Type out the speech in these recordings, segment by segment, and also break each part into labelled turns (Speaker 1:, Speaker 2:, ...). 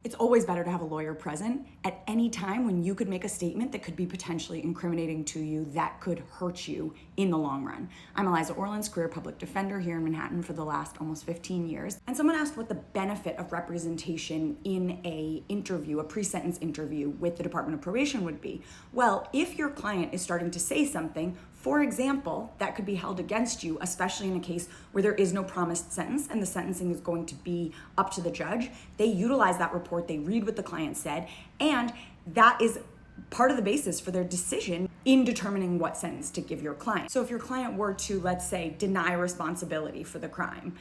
Speaker 1: It's always better to have a lawyer present at any time when you could make a statement that could be potentially incriminating to you, that could hurt you in the long run. I'm Eliza Orland's career public defender here in Manhattan for the last almost 15 years. And someone asked what the benefit of representation in a pre-sentence interview with the Department of Probation would be. Well, if your client is starting to say something, for example, that could be held against you, especially in a case where there is no promised sentence and the sentencing is going to be up to the judge, they utilize that report, they read what the client said, and that is part of the basis for their decision in determining what sentence to give your client. So if your client were to, let's say, deny responsibility for the crime,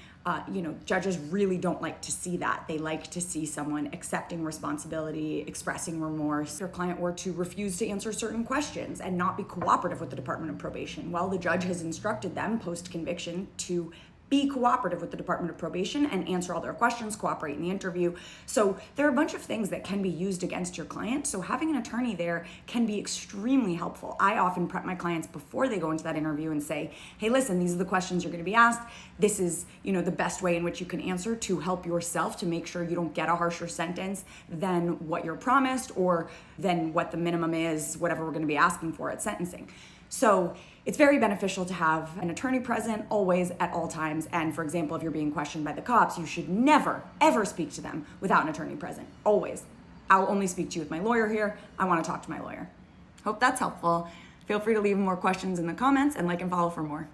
Speaker 1: judges really don't like to see that. They like to see someone accepting responsibility, expressing remorse. If your client were to refuse to answer certain questions and not be cooperative with the Department of Probation, well, the judge has instructed them post-conviction to be cooperative with the Department of Probation and answer all their questions, cooperate in the interview. So there are a bunch of things that can be used against your client. So having an attorney there can be extremely helpful. I often prep my clients before they go into that interview and say, hey, listen, these are the questions you're going to be asked. This is, the best way in which you can answer to help yourself to make sure you don't get a harsher sentence than what you're promised or than what the minimum is, whatever we're going to be asking for at sentencing. So it's very beneficial to have an attorney present always at all times. And for example, if you're being questioned by the cops, you should never, ever speak to them without an attorney present. Always. I'll only speak to you with my lawyer here. I want to talk to my lawyer. Hope that's helpful. Feel free to leave more questions in the comments and like and follow for more.